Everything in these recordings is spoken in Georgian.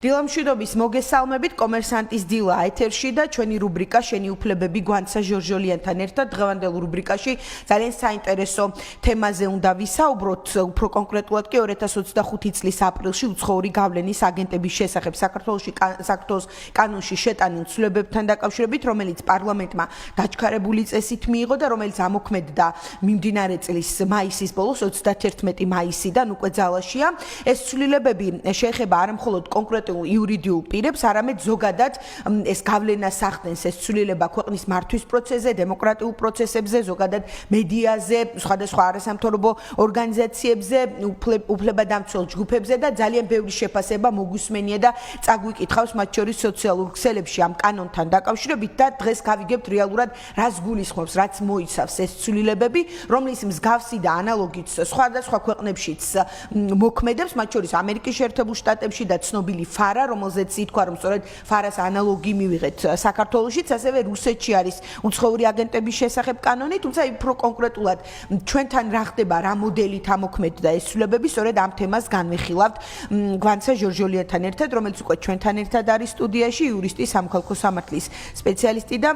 დილამშვიდობის მოგესალმებით, კომერსანტის დილა ეთერში და ჩვენი რუბრიკა შენი უფლებები გვანცა ჟორჟოლიანთან ერთად დღევანდელ რუბრიკაში ძალიან საინტერესო თემაზე უნდა ვისაუბროთ, უფრო კონკრეტულად კი 2025 წლის აპრილში უცხოური გავლენის აგენტების შესახებ საქართველოს კანონში შეტანილ ცვლილებებთან დაკავშირებით, რომელიც პარლამენტმა დაჩქარებული წესით მიიღო და რომელიც ამოქმედდა მიმდინარე წლის მაისის ბოლოს 31 მაისიდან უკვე ძალაშია. ეს ცვლილებები შეეხება არამხოლოდ კონკრეტულ იურიდიულ პირებს, არამედ ზოგადად ეს გავლენას ახდენს ეს ცვლილება ქვეყნის მართვის პროცესზე, დემოკრატიულ პროცესებზე, ზოგადად მედიაზე, სხვადასხვა არასამთავრობო ორგანიზაციებზე, უფლებადამცველ ჯგუფებზე და ძალიან ბევრი შეფასება მოგვისმენია და წაგვიკითხავს მათ შორის სოციალურ ქსელებში ამ კანონთან დაკავშირებით და დღეს გავიგებთ რეალურად რას გულისხმობს, რაც მოიცავს ეს ცვლილებები, რომლის მსგავსი და ანალოგიც სხვადასხვა ქვეყნებშიც მოქმედებს, მათ შორის ამერიკის შეერთებულ შტატებში და ცნობილი ფარა, რომელზეც ითქვა, რომ სწორედ ფარას ანალოგი მივიღეთ საქართველოშიც, ასევე რუსეთში არის უცხოური აგენტების შესახებ კანონი, თუმცა უფრო კონკრეტულად ჩვენთან რა ხდება, რა მოდელით ამოქმედდა ეს ცვლილებები, სწორედ ამ თემას განვიხილავთ გვანცა ჟორჟოლიანთან ერთად, რომელიც უკვე ჩვენთან ერთად არის სტუდიაში, იურისტი, სამხალხო სამართლის სპეციალისტი და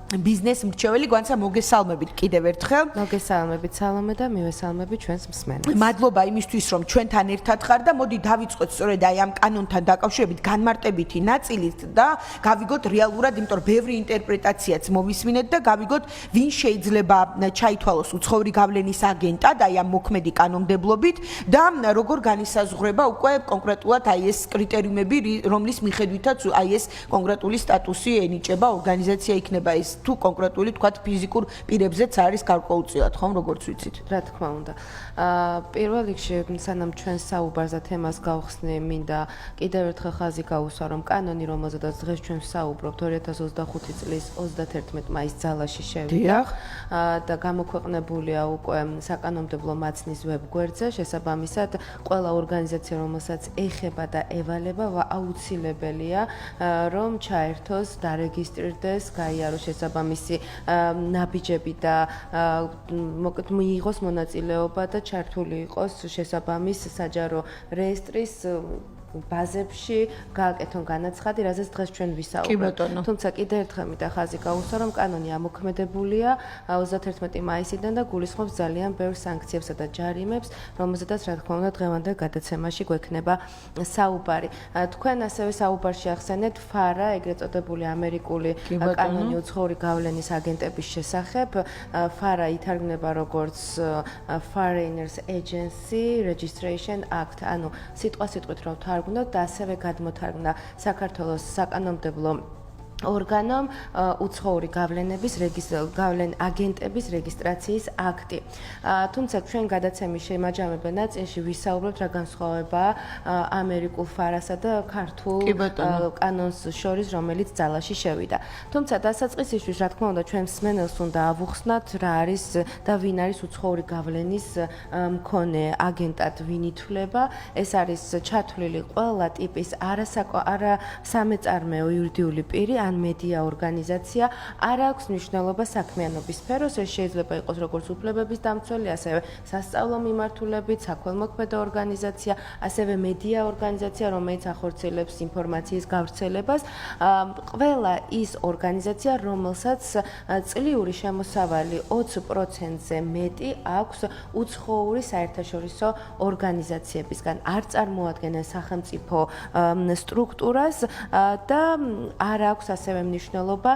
ბიზნეს მრჩეველი. გვანცა მოგესალმებით კიდევ ერთხელ. მოგესალმებით, სალომე და მივესალმებით ჩვენს მსმენელს. მადლობა იმისთვის, რომ ჩვენთან ერთად ხარ და მოდი დავიწყოთ სწორედ აი ამ კანონთან დაკავშირებით განმარტებითი ნაწილით და გავიგოთ რეალურად, იმიტომ რომ ბევრი ინტერპრეტაციაც მოვისმინეთ და გავიგოთ, ვინ შეიძლება ჩაითვალოს უცხოური გავლენის აგენტად აი ამ მოქმედი კანონმდებლობით და როგორ განისაზღვრება უკვე კონკრეტულად აი ეს კრიტერიუმები, რომლის მიხედვითაც აი ეს კონკრეტული სტატუსი ენიჭება, ორგანიზაცია იქნება ეს თუ კონკრეტული თქვათ ფიზიკურ პირებზეც არის გარკვეულწილად, ხომ, როგორც ვიცით. რა თქმა უნდა. პირველ რიგში, სანამ ჩვენ საუბარს და თემას გავხსნე, მინდა კიდევ ერთხელ ხაზი გაუსვა, რომ კანონი, რომელზედაც დღეს ჩვენ ვსაუბრობთ, 2025 წლის 31 მაისს ძალაში შევიდა და გამოქვეყნებულია უკვე საკანონმდებლო მაცნის ვებგვერდზე, შესაბამისად, ყველა ორგანიზაცია, რომელსაც ეხება და ევალება, აუცილებელია, რომ ჩაერთოს, დარეგისტრირდეს, გაიაროს შესაბამისი ნაბიჯები და მიიღოს მონაწილეობა და ჩართული იყოს შესაბამის საჯარო რეესტრის ბაზებში, გააკეთონ განაცხადი, რაზეც დღეს ჩვენ ვისაუბრებთ. თუმცა კიდევ ერთხელ მინდა ხაზი გაუსვა, რომ კანონი ამოქმედებულია 31 მაისიდან და გულისხმობს ძალიან ბევრ სანქციებსა და ჯარიმებს, რომელზედაც რა თქმა უნდა დღევანდელ გადაცემაში გვექნება საუბარი. თქვენ ასევე საუბარში ახსენეთ ფარა, ეგრეთ წოდებული ამერიკული კანონი უცხოური გავლენის აგენტების შესახებ. ფარა ითარგმნება როგორც Foreigners Agency Registration Act, ანუ სიტყვასიტყვით რომ და ასევე გადმოთარგმნა საქართველოს საკანონმდებლო ორგანომ უცხოური აგენტების რეგისტრაციის აქტი. თუმცა ჩვენ გადაცემის შემაჯამებელ ნაწილში ვისაუბრებთ რა განსხვავებაა ამერიკულ ფარასა და ქართულ კანონს შორის, რომელიც ძალაში შევიდა. თუმცა დასაწყისისთვის, რა თქმა უნდა, ჩვენ მსმენელს უნდა ავუხსნათ რა არის და ვინ არის უცხოური გავლენის მქონე აგენტად, ვინ ითვლება. ეს არის ჩათვლილი ყველა ტიპის არასამეწარმეო იურიდიული პირი ან მედია ორგანიზაცია, არ აქვს მნიშვნელობა საქმიანობის სფეროს, ეს შეიძლება იყოს როგორც უფლებების დამცველი, ასევე სასწავლო მიმართულებით, საქველმოქმედო ორგანიზაცია, ასევე მედია ორგანიზაცია, რომელიც ახორციელებს ინფორმაციის გავრცელებას, ყველა ის ორგანიზაცია, რომელსაც წლიური შემოსავალი 20%-ზე მეტი აქვს უცხოური საერთაშორისო ორგანიზაციებისგან, არ წარმოადგენენ სახელმწიფო სტრუქტურას და არ აქვს ასევე მნიშვნელობა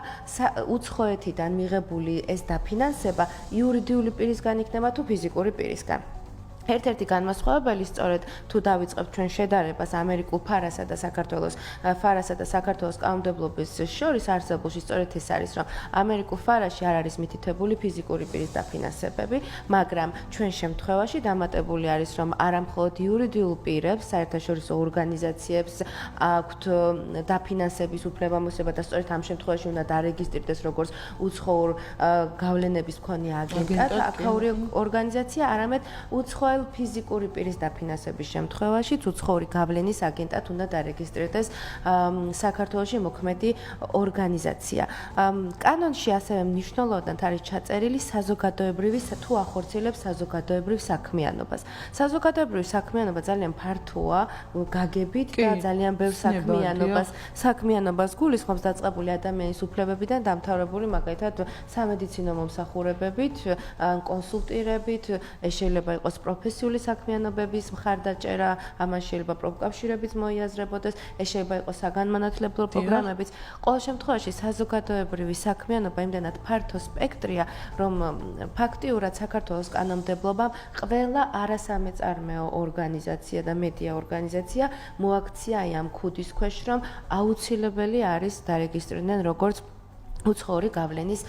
უცხოეთიდან მიღებული ეს დაფინანსება იურიდიული პირისგან იქნება თუ ფიზიკური პირისგან. ერთ-ერთი განმასხვავებელი სწორედ თუ დავიწყებთ ჩვენ შედარებას ამერიკულ ფარასა და საქართველოს კანონმდებლობის შორის არსებულში, სწორედ ეს არის, რომ ამერიკულ ფარაში არ არის მითითებული ფიზიკური პირის დაფინანსებები, მაგრამ ჩვენ შემთხვევაში დამატებული არის, რომ არამხოლოდ იურიდიულ პირებს, საერთაშორისო ორგანიზაციებს აქვთ დაფინანსების უფლებამოსილება და სწორედ ამ შემთხვევაში უნდა დარეგისტრირდეს როგორც უცხოურ გავლენების მქონე აგენტად, აქაური ორგანიზაცია, არამედ უცხოეთ ყოველ ფიზიკური პირის დაფინანსების შემთხვევაში უცხოური გავლენის აგენტად უნდა დარეგისტრირდეს საქართველოში მოქმედი ორგანიზაცია. კანონში ასევე მნიშვნელოვნად არის ჩაწერილი საზოგადოებრივი თუ ახორციელებს საზოგადოებრივ საქმიანობას. საზოგადოებრივი საქმიანობა ძალიან ფართოა, გაგებით და ძალიან ბევრ საქმიანობას გულისხმობს დაწყებული ადამიანის უფლებებიდან დამთავრებული მაგალითად სამედიცინო მომსახურებებით, კონსულტირებით, შეიძლება იყოს პროფესიული საქმიანობების მხარდაჭერა, ამან შეიძლება პროფკავშირებიც მოიაზრებოდეს, შეიძლება იყოს საგანმანათლებლო პროგრამებიც. ყოველ შემთხვევაში საზოგადოებრივი საქმიანობა იმდენად ფართო სპექტრია, რომ ფაქტიურად საქართველოს კანონმდებლობამ ყველა არასამეწარმეო ორგანიზაცია და მედია ორგანიზაცია მოაქცია აი ამ ქუდის ქვეშ, რომ აუცილებელი არის დარეგისტრირდნენ როგორც უცხოური გავლენის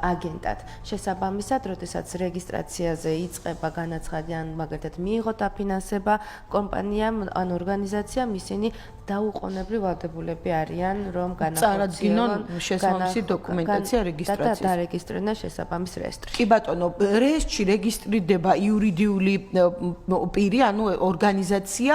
აგენტად. შესაბამისად, როდესაც რეგისტრაციაზე იწყება განაცხადი ან მაგალითად მიიღო დაფინანსება კომპანიამ ან ორგანიზაციამ, ისინი დაუყოვნებლივ ვალდებულები არიან, რომ განახორციელონ შესაბამისი დოკუმენტაცია რეგისტრაციის. და დარეგისტრირდნენ შესაბამის რეესტრში. კი ბატონო, რეესტრში რეგისტრირდება იურიდიული პირი, ანუ ორგანიზაცია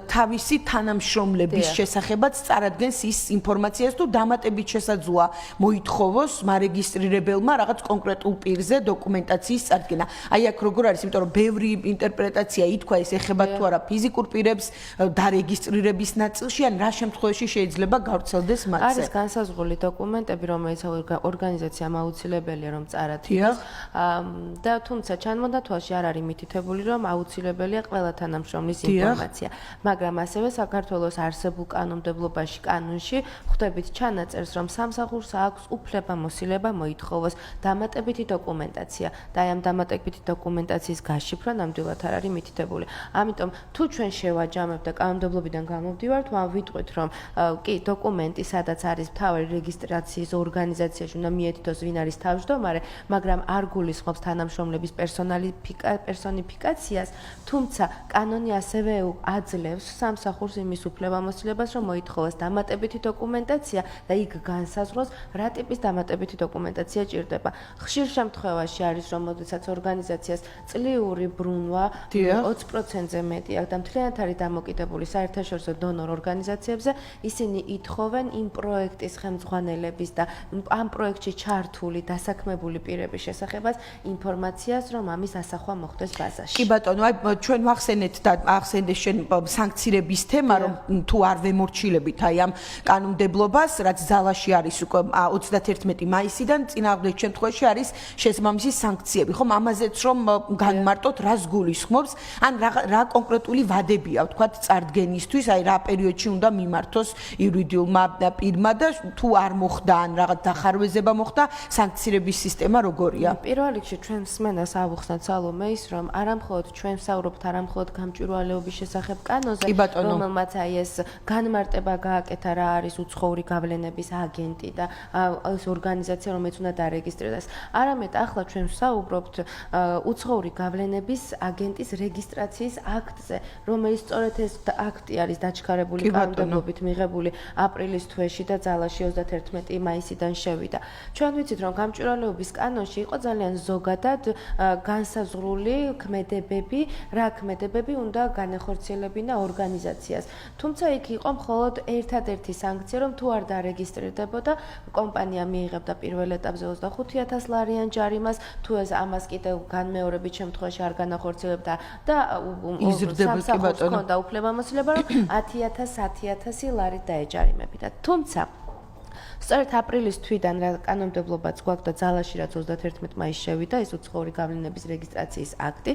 თავისი თანამშრომლების შესახებაც წარადგენს ის ინფორმაციას, თუ დამატებით შესაძლოა მოითხოვოს მარეგისტრირებელმა რაღაც კონკრეტულ პირზე დოკუმენტაციის წარდგენა. აი აქ როგორ არის, იმიტომ რომ ბევრი ინტერპრეტაცია ითქვა, ეს ეხება თუ არა ფიზიკურ პირებს დარეგისტრირების ნაწილში, ან რა შემთხვევაში შეიძლება გავრცელდეს მათზე. არის განსაზღვრული დოკუმენტები, რომელიც ორგანიზაციამ აუცილებელია რომ წარადგინოს. და თუმცა ჩანმონდათვალში არ არის მითითებული, რომ აუცილებელია ყველა თანამშრომლის ინფორმაცია. მაგრამ ასევე საქართველოს არსებულ კანონმდებლობაში, კანონში ხვდებით ჩანაწერს, რომ სამსახურს აქვს უფლება-მოსილება მოითხოვოს დამატებითი დოკუმენტაცია და აი ამ დამატებითი დოკუმენტაციის გაშიფრვა ნამდვილად არ არის მითითებული. ამიტომ თუ ჩვენ შევაჯამებთ და კანონმდებლობიდან გამოვდივართ, ვიტყვით, რომ კი დოკუმენტი, სადაც არის მთავარი რეგისტრაციის ორგანიზაციაში უნდა მიეთითოს, ვინ არის თავმჯდომარე, მაგრამ არ გულისხმობს თანამშრომლების პერსონიფიკაციას, თუმცა კანონი ასევე აძლევს სამსახურს იმის უფლება-მოსილებას, რომ მოითხოვოს დამატებითი დოკუმენტაცია და იქ განსაზღვროს რა ტიპის დამატებითი დოკუმენტაცია ჭირდება. ხშირ შემთხვევაში არის, რომ მოდესაც ორგანიზაციას წლიური ბრუნვა 20%-ზე მეტი აქვს და მთლიანად არის დამოკიდებული საერთაშორისო დონორ ორგანიზაციებზე, ისინი ითხოვენ იმ პროექტის ხელმძღვანელების და ამ პროექტში ჩართული დასაქმებული პირების შესახებაც ინფორმაციას, რომ ამის ასახვა მოხდეს ბაზაში. კი ბატონო, აი ჩვენ ვახსენეთ და ახსენე შენ სანქციების თემა, რომ თუ არ ვემორჩილებით აი ამ კანონმდებლობას, რაც ზალაში არის უკვე 31 მაისიდან, წინააღმდეგ შემთხვევაში არის შესაბამისი სანქციები. ხომ ამაზეც რომ განმარტოთ, რას გულისხმობს, ან რა კონკრეტული ვადებია, ვთქვათ, წარდგენისთვის, აი რა პერიოდში უნდა მიმართოს იურიდიულმა პირმა და თუ არ მოხდა ან რაღაც დახარვეზება მოხდა, სანქციების სისტემა როგორია? პირველ რიგში ჩვენ მსმენელს ავუხსნათ სალომე ის, რომ არამხოლოდ ჩვენ ვსაუბრობთ არამხოლოდ გამჭვირვალეობის შესახებ კანონზე, რომელმაც აი ეს განმარტება გააკეთა რა არის უცხოური გავლენების აგენტი და ეს ორგანიზაცია, რომელიც უნდა დარეგისტრირდეს. არამედ ახლა ჩვენ ვსაუბრობთ უცხოური გავლენების აგენტის რეგისტრაციის აქტზე, რომელიც სწორედ ეს აქტი არის დაჩქარებული კანონმდებლობით მიღებული აპრილის თვეში და ძალაში 31 მაისიდან შევიდა. ჩვენ ვიცით, რომ გამჭვირვალეობის კანონში იყო ძალიან ზოგადად განსაზღვრული ქმედებები, რა ქმედებები უნდა განეხორციელებინა ორგანიზაციას. თუმცა იქ იყო მხოლოდ ერთადერთი სანქცია, რომ თუ არ დარეგისტრირდებოდა, კომპანია მიიღებდა პირველ ეტაპზე 25,000 ლარიან ჯარიმას, თუ ეს ამას კიდევ განმეორებით შემთხვევაში არ განახორციელებდა და სამსახურს ჰქონდა უფლება-მოსილება, რომ 10,000 ლარით დაეჯარიმებინა. თუმცა სწორედ აპრილის თვიდან რა კანონმდებლობაც გვაქვს და ძალაში რაც 31 მაისს შევიდა ეს უცხოური გავლენების რეგისტრაციის აქტი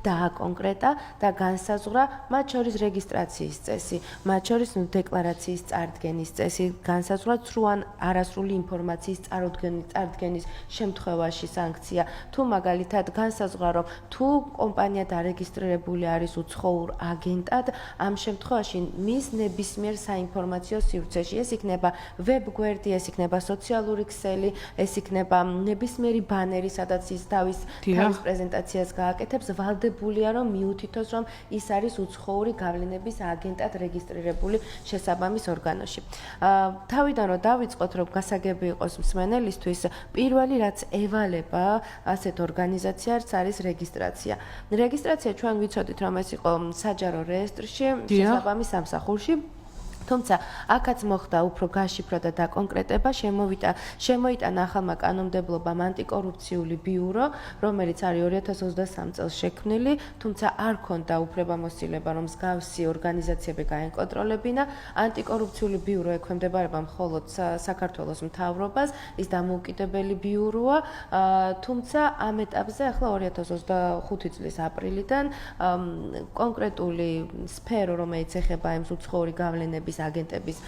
დააკონკრეტა და განსაზღვრა მათ შორის რეგისტრაციის წესი, მათ შორის დეკლარაციის წარდგენის წესი, განსაზღვრა თუ ან არასრული ინფორმაციის წარდგენის შემთხვევაში სანქცია, თუ მაგალითად განსაზღვრა რომ თუ კომპანია დარეგისტრირებული არის უცხოურ აგენტად, ამ შემთხვევაში მის ნებისმიერ საინფორმაციო სივრცეში ეს იქნება ვებ გვერდი, ეს იქნება სოციალური ქსელი, ეს იქნება ნებისმიერი ბანერი, სადაც ის თავის პრეზენტაციას გააკეთებს, ვალდებულია რომ მიუთითოს, რომ ის არის უცხოური გავლენების აგენტად რეგისტრირებული შესაბამის ორგანოში. თავიდან რომ დავიწყოთ, რომ გასაგები იყოს მსმენელისთვის, პირველი რაც ევალება ასეთ ორგანიზაციას არის რეგისტრაცია. რეგისტრაცია ჩვენ ვიცოდით, რომ ეს იყო საჯარო რეესტრში, შესაბამის სამსახურში. თუმცა აქაც მოხდა უფრო გაშიფრვა და დაკონკრეტება, შემოიტანა ახალმა კანონმდებლობამ ანტიკორუფციული ბიურო, რომელიც არის 2023 წელს შექმნილი, თუმცა არ ქონდა უფლებამოსილება, რომ მსგავსი ორგანიზაციები გაეკონტროლებინა. ანტიკორუფციული ბიურო ექვემდებარება მხოლოდ საქართველოს მთავრობას, ის დამოუკიდებელი ბიუროა, თუმცა ამ ეტაპზე ახლა 2025 წლის აპრილიდან კონკრეტული სფერო, რომელიც ეხება ამ უცხოური გავლენების აგენტების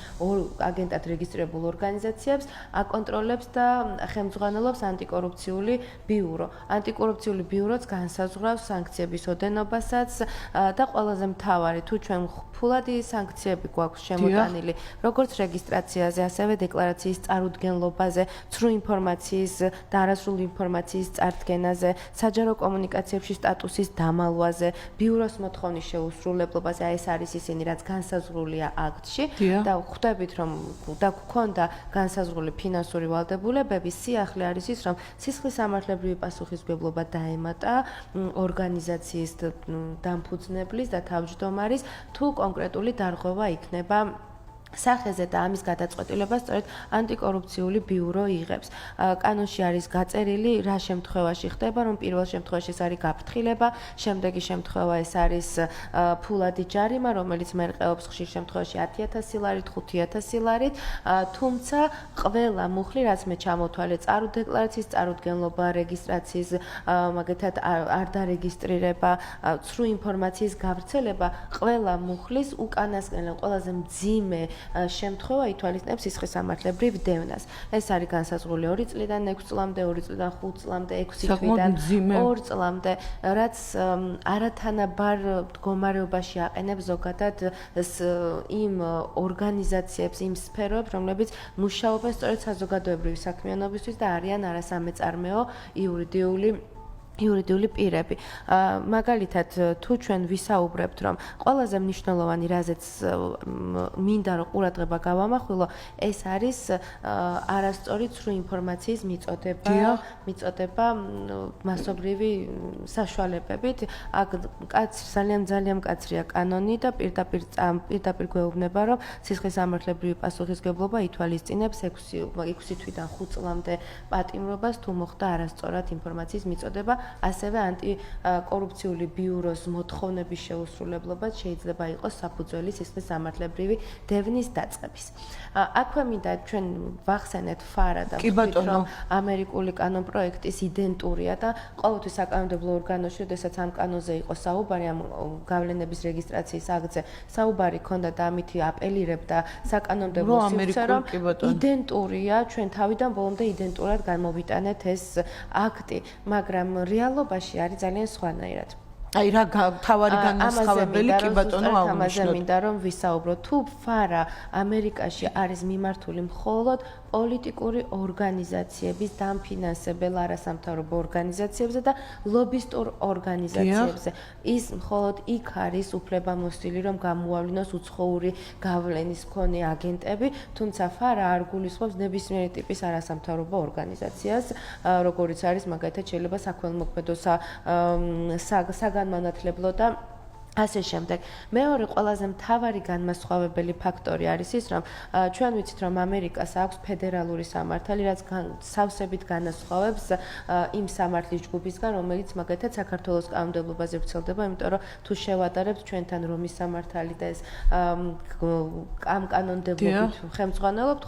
აგენტად რეგისტრირებულ ორგანიზაციებს აკონტროლებს და ხელმძღვანელობს ანტიკორუფციული ბიურო. ანტიკორუფციული ბიუროც განსაზღვრავს სანქციების ოდენობასაც და ყველაზე მთავარი, თუ ჩვენ ფულადი სანქციები გვაქვს შემოტანილი, როგორც რეგისტრაციაზე, ასევე დეკლარაციის წარუდგენლობაზე, ცრუ ინფორმაციის და არასრული ინფორმაციის წარდგენაზე, საჯარო კომუნიკაციებში სტატუსის დამალვაზე, ბიუროს მოთხოვნის შეუსრულებლობაზე, ეს არის ისინი, რაც განსაზღვრულია აქტში. და ხვდებით, რომ და გქონდა განსაზღვრული ფინანსური ვალდებულებები, სიახლე არის ის, რომ სისხლის სამართლებრივი პასუხისმგებლობა დაემატა ორგანიზაციის დამფუძნებლის და თავმჯდომარის, თუ კონკრეტული დარღვევა იქნება სახეზე და ამის გადაწყვეტილება სწორედ ანტიკორუფციული ბიურო იღებს. კანონში არის გაწერილი, რა შემთხვევაში ხდება, რომ პირველ შემთხვევაში ეს არის გაფრთხილება, შემდეგი შემთხვევა ეს არის ფულადი ჯარიმა, რომელიც მერყეობს ხშირ შემთხვევაში 10,000 ლარით, 5,000 ლარით, თუმცა ყველა მუხლი, რაც მე ჩამოთვალე, წარუდეკლარაციის წარუდგენლობა, რეგისტრაციის მაგათად არ დარეგისტრირება, ცრუ ინფორმაციის გავრცელება, ყველა მუხლის უკანასკნელი, ყველაზე მძიმე შემთხვევა ითვალისწინებს სისხლის სამართლებრივ დევნას. ეს არის განსაზღვრული 2 წლიდან 6 წლამდე, 2 წლიდან 5 წლამდე, 6 თვიდან 2 წლამდე, რაც არათანაბარ მდგომარეობაში აყენებს ზოგადად იმ ორგანიზაციებს, იმ სფეროებს, რომლებიც მუშაობენ სწორედ საზოგადოებრივი საქმიანობისთვის და არიან არასამეწარმეო იურიდიული პირები. მაგალითად, თუ ჩვენ ვისაუბრებთ, რომ ყველაზე მნიშვნელოვანი, რაზეც მინდა რომ ყურადღება გავამახვილო, ეს არის არასწორი ცრუ ინფორმაციის მიწოდება მასობრივი საშუალებებით. აქ ძალიან მკაცრია კანონი და პირდაპირ გვეუბნება, რომ სისხლის სამართლებრივი პასუხისმგებლობა ითვალისწინებს 6 თვიდან 5 წლამდე პატიმრობას, თუ მოხდა არასწორად ინფორმაციის მიწოდება. ასევე ანტიკორუფციული ბიუროს მოთხოვნების შეუსრულებლობა შეიძლება იყოს საფუძველი სისხლის სამართლებრივი დევნის დაწყების. აქვე მინდა ჩვენ ვახსენეთ ფარა და ვთქვით, რომ ამერიკული კანონპროექტის იდენტურია და ყოველთვის საკანონმდებლო ორგანოში, როდესაც ამ კანონზე იყო საუბარი, ამ გავლენების რეგისტრაციის აქტზე საუბარი ქონდა და ამითი აპელირებდა საკანონმდებლო სივრცე, რომ იდენტურია, ჩვენ თავიდან ბოლომდე იდენტურად გამოვიტანეთ ეს აქტი, მაგრამ რეალობაში არის ძალიან სხვანაირად. აი რა თავარი განმასხვავებელი კი ბატონო ამაზე მინდა რომ ვისაუბრო, თუ ფარა ამერიკაში არის მიმართული მხოლოდ პოლიტიკური ორგანიზაციების დამფინანსებელ არასამთავრობო ორგანიზაციებზე და ლობისტურ ორგანიზაციებზე. ის მხოლოდ იქ არის უფლებამოსილი, რომ გამოავლინოს უცხოური გავლენის მქონე აგენტები, თუმცა ფარა არ გულისხმობს ნებისმიერი ტიპის არასამთავრობო ორგანიზაციას, როგორიც არის მაგალითად შეიძლება საქველმოქმედო საგანმანათლებლო და ასე შემდეგ. მეორე ყველაზე მთავარი განმასხვავებელი ფაქტორი არის ის, რომ ჩვენ ვიცით, რომ ამერიკას აქვს ფედერალური სამართალი, რაც სავსებით განასხვავებს იმ სამართლის ჯგუფისგან, რომელიც მაგალითად საქართველოს კანონმდებლობაზე ვრცელდება, იმიტომ რომ თუ შევადარებთ ჩვენთან რომის სამართალი და ეს ამ კანონმდებლობით ხელმძღვანელობთ,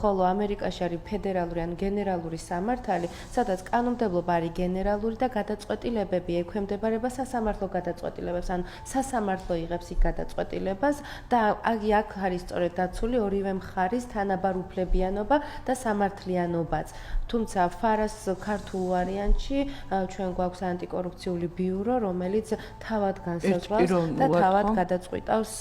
ხოლო ამერიკაში არის ფედერალური ან გენერალური სამართალი, სადაც კანონმდებლობა არის გენერალური და გადაწყვეტილებები ექვემდებარება სასამართლო გადაწყვეტილებებს, ან სასამართლო იღებს იქ გადაწყვეტილებას და აქ არის სწორედ დაცული ორივე მხარის თანაბარ უფლებიანობა და სამართლიანობაც. თუმცა ფარას ქართულ ვარიანტში ჩვენ გვაქვს ანტიკორუფციული ბიურო, რომელიც თავად განსაზღვრავს და თავად გადაწყვეტავს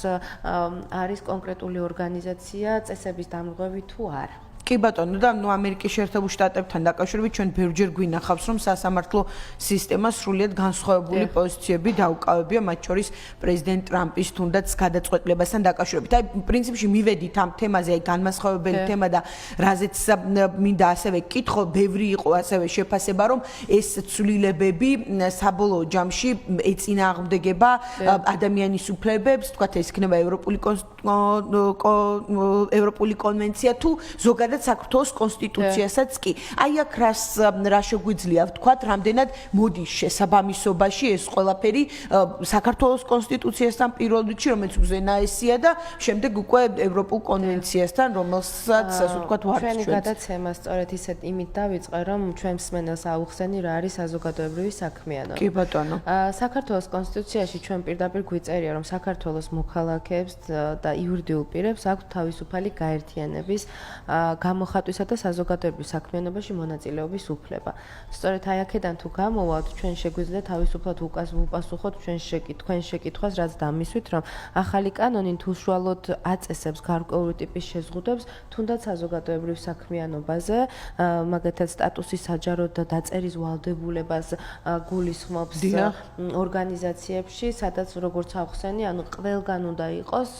არის კონკრეტული ორგანიზაცია წესების დამრღვევი თუ არა. კი ბატონო და ნუ ამერიკის შეერთებულ შტატებთან დაკავშირებით ჩვენ ბევრჯერ გვინახავს რომ სასამართლო სისტემა სრულიად განსხვავებული პოზიციები დაუკავებია მათ შორის პრეზიდენტ ტრამპის თუნდაც გადაწყვეტილებასთან დაკავშირებით. აი პრინციპში მივედით ამ თემაზე, აი განმასხვავებელი თემა და რაზეც მინდა ასევე კითხო, ბევრი იყო ასევე შეფასება რომ ეს ცვლილებები საბოლოო ჯამში ეწინააღმდეგება ადამიანის უფლებებს, თქვათ ეს იქნება ევროპული კონვენცია თუ ზოგადად საქართველოს კონსტიტუციასაც კი. აი აქ რა შეგვიძლია ვთქვათ, რამდენად მოდის შესაბამისობაში ეს ყველაფერი საქართველოს კონსტიტუციასთან პირველ რიგში, რომელიც უზენაესია და შემდეგ უკვე ევროპულ კონვენციასთან, რომელსაც ასე ვთქვათ ვართ ჩვენი გადაცემა სწორედ ისეთ იმით დავიწყე, რომ ჩვენ მსმენელს აუხსენი რა არის საზოგადოებრივი საქმიანობა. კი ბატონო. საქართველოს კონსტიტუციაში ჩვენ პირდაპირ გვიწერია, რომ საქართველოს მოქალაქეებს და იურიდიულ პირებს აქვთ თავისუფალი გაერთიანების, გამოხატვისა და საზოგადოებრივ საქმიანობაში მონაწილეობის უფლება. სწორედ აი აქედან თუ გამოვავთ, ჩვენ შეგვიძლია თავისუფლად ვუპასუხოთ თქვენ შეკითხვას, რაც დამისვით, რომ ახალი კანონი თუ უშუალოდ აწესებს გარკვეული ტიპის შეზღუდვებს, თუნდაც საზოგადოებრივ საქმიანობაზე, მაგალითად სტატუსის საჯაროდ დაწერის ვალდებულებას გულისხმობს ორგანიზაციებში, სადაც როგორც ავხსენი, ანუ ყველგან უნდა იყოს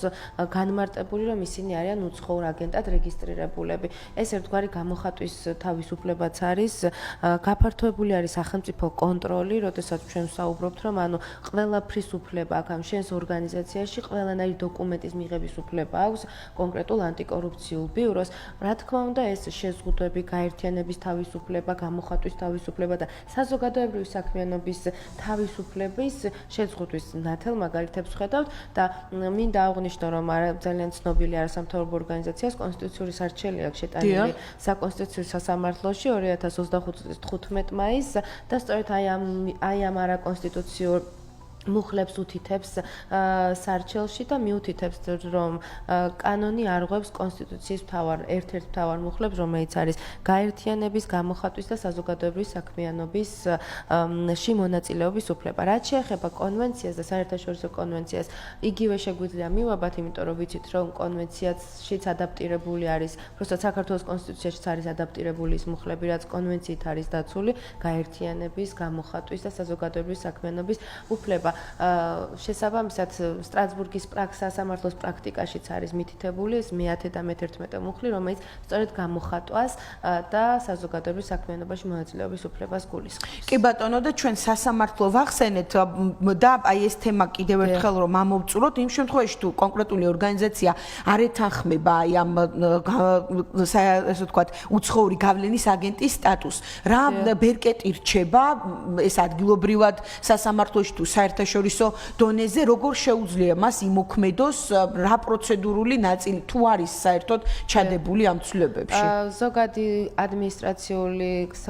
განმარტებული, რომ ისინი არიან უცხოურ აგენტად რეგისტრირებულები. ეს ერთგვარი გამოხატვის თავისუფლებაც არის, გაფართოებული არის სახელმწიფო კონტროლი, როდესაც ჩვენ ვსაუბრობთ, რომ ანუ ყველაფრის უფლება აქვს ამ შენს ორგანიზაციაში, ყველანაირი დოკუმენტის მიღების უფლება აქვს კონკრეტულ ანტიკორუფციულ ბიუროს. რა თქმა უნდა, ეს შეზღუდვები, გაერთიანების თავისუფლება, გამოხატვის თავისუფლება და საზოგადოებრივი საქმიანობის თავისუფლების შეზღუდვის ნათელ მაგალითებს ხედავთ და მინდა აღვნიშნო, რომ ძალიან ცნობილი არასამთავრობო ორგანიზაციას კონსტიტუციური სარჩელი აქვს შეტანილი საკონსტიტუციო სასამართლოში 2025 წლის 15 მაისს და სწორედ აი ამ არაკონსტიტუციურ მუხლებს უთითებს სარჩელში და მიუთითებს, რომ კანონი არღვევს კონსტიტუციის ერთ-ერთ მთავარ მუხლებს, რომელიც არის გაერთიანების, გამოხატვის და საზოგადოებრივი საქმიანობის მონაწილეობის უფლება. რაც შეეხება კონვენციას და საერთაშორისო კონვენციას, იგივე შეგვიძლია მივაბათ, იმიტომ რომ ვიცით, რომ კონვენციაშიც ადაპტირებული არის, უბრალოდ საქართველოს კონსტიტუციაშიც არის ადაპტირებული ის მუხლები, რაც კონვენციით არის დაცული, გაერთიანების, გამოხატვის და საზოგადოებრივი საქმიანობის უფლება. შესაბამისად სტრასბურგის სასამართლოს პრაქტიკაშიც არის მითითებული ეს მე-10 და მე-11 მუხლი, რომელიც სწორედ გამოხატვას და საზოგადოებრივ საქმიანობაში მონაწილეობის უფლებას გულისხმობს. კი ბატონო და ჩვენ სასამართლო ვახსენეთ და აი ეს თემა კიდევ ერთხელ რომ ამოვწუროთ, იმ შემთხვევაში თუ კონკრეტული ორგანიზაცია არ ეთანხმება აი ამ ასე ვთქვათ უცხოური გავლენის აგენტის სტატუსს, რა ბერკეტი რჩება ეს ადგილობრივად სასამართლოში თუ საერთაშორისო დონეზე, როგორ შეუძლია მას იმოქმედოს, რა პროცედურული ნაწილი თუ არის საერთოდ ჩადებული ამ ცვლილებებში? ზოგადი ადმინისტრაციული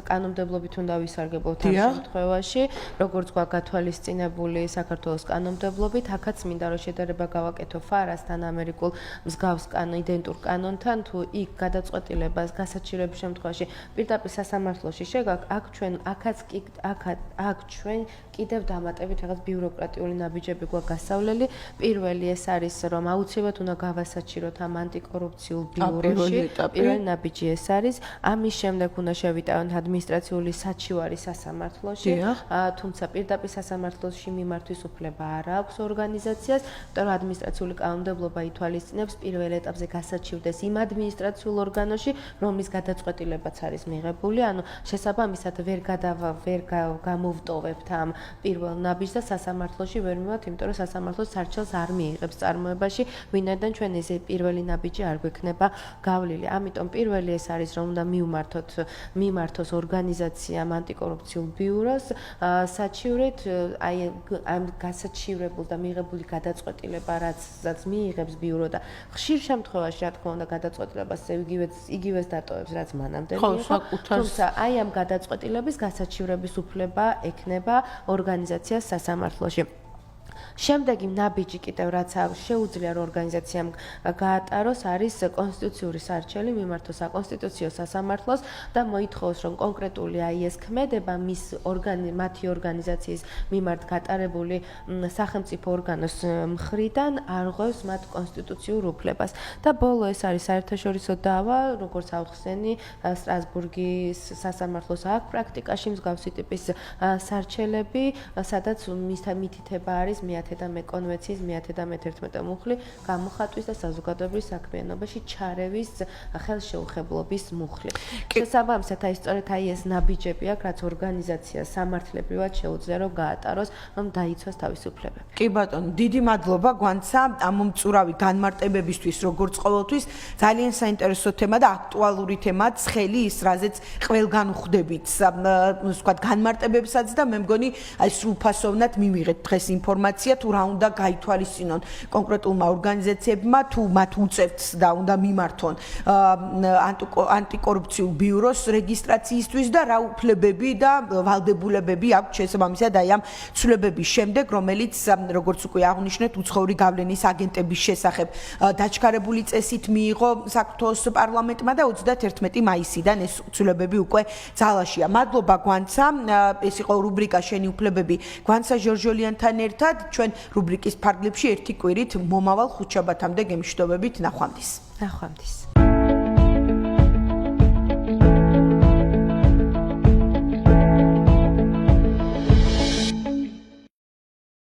კანონმდებლობით უნდა ვისარგებლოთ ამ შემთხვევაში, როგორც გვაქვს გათვალისწინებული საქართველოს კანონმდებლობით, აქაც მინდა რომ შედარება გავაკეთო ფარასთან, ამერიკულ მსგავს იდენტურ კანონთან, თუ იქ გადაწყვეტილებას გასაჩივრების შემთხვევაში პირდაპირ სასამართლოში შეგაქვს, აქ ჩვენ კიდევ დამატებით რაღაც ბიუროკრატიული ნაბიჯები გვაქვს გასავლელი. პირველი ეს არის, რომ აუცილებლად უნდა გავასაჩიროთ ამ ანტიკორუფციულ ბიუროში. პირველი ნაბიჯი ეს არის. ამის შემდეგ უნდა შევიტანოთ ადმინისტრაციული საჩივარი სასამართლოში, თუმცა პირდაპირ სასამართლოში მიმართვის უფლება არ აქვს ორგანიზაციას, იმიტომ რომ ადმინისტრაციული კანონმდებლობა ითვალისწინებს პირველ ეტაპზე გასაჩივრდეს იმ ადმინისტრაციულ ორგანოში, რომლის გადაწყვეტილებაც არის მიღებული, ანუ შესაბამისად ვერ გამოვტოვებთ ამ პირველ ნაბიჯს და სასამართლოში ვერ მივათ, იმიტომ რომ სასამართლო სარჩელს არ მიიღებს წარმოებაში, ვინაიდან ჩვენ ეს პირველი ნაბიჯი არ გვექნება გავლილი. ამიტომ პირველი ეს არის, რომ უნდა მიმართოს ორგანიზაციამ ანტიკორუფციულ ბიუროს საჩივრით, აი ამ გასაჩივრებულ და მიღებული გადაწყვეტილება, რაც მიიღებს ბიურო და ხშირ შემთხვევაში, რა თქმა უნდა, გადაწყვეტილებას იგივეს დატოვებს, რაც მანამდე მიიღო. თუმცა აი ამ გადაწყვეტილების გასაჩივრების უფლება ექნება ორგანიზაციას სასამართლოში. შემდეგი ნაბიჯი კიდევ რაც შეუძლია რომ ორგანიზაციამ გაატაროს არის კონსტიტუციური სარჩელი მიმართოს საკონსტიტუციო სასამართლოს და მოითხოვოს რომ კონკრეტული ეს ქმედება მათი ორგანიზაციის მიმართ გატარებული სახელმწიფო ორგანოს მხრიდან არღვევს მათ კონსტიტუციურ უფლებას და ბოლო ეს არის საერთაშორისო დავა როგორც ავხსენი სტრასბურგის სასამართლოს აქვს პრაქტიკაში მსგავსი ტიპის სარჩელები სადაც მითითება არის მე-10 კონვენციის მე-11 მუხლი გამოხატვის და საზოგადოებრივ საქმიანობაში ჩარევის ხელშეუხებლობის მუხლი. შესაბამისად აი სწორედ ეს ნაბიჯები აქვს რაც ორგანიზაციას სამართლებრივად შეუძლია რომ გაატაროს რომ დაიცვას თავისუფლებები. კი ბატონო, დიდი მადლობა გვანცა ამ მომწურავი განმარტებებისთვის, როგორც ყოველთვის, ძალიან საინტერესო თემა და აქტუალური თემაა, ცხელი ის, რაზეც ყველგან ვხვდებით, ვთქვათ, განმარტებებსაც და მე მგონი, აი სრულფასოვნად მივიღეთ დღეს ინფორმაცია, თუ რა უნდა გაითვალისწინონ კონკრეტულმა ორგანიზაციებმა, თუ მათ უწევთ და უნდა მიმართონ ანტიკორუფციულ ბიუროს რეგისტრაციისთვის და რა უფლებები და ვალდებულებები აქვს შესაბამისად აი ამ ცვლილებების შემდეგ, რომელიც როგორც უკვე აღნიშნეთ, უცხოური გავლენის აგენტების შესახებ დაჩქარებული წესით მიიღო საქართველოს პარლამენტმა და 31 მაისიდან ეს ცვლილებები უკვე ძალაშია. მადლობა გვანცა, ეს იყო რუბრიკა შენი უფლებები გვანცა ჟორჟოლიანთან ერთად, ჩვენ რუბრიკის ფარგლებში ერთი კვირით მომავალ ხუთშაბათამდე გემშვიდობებით, ნახვამდის. ნახვამდის.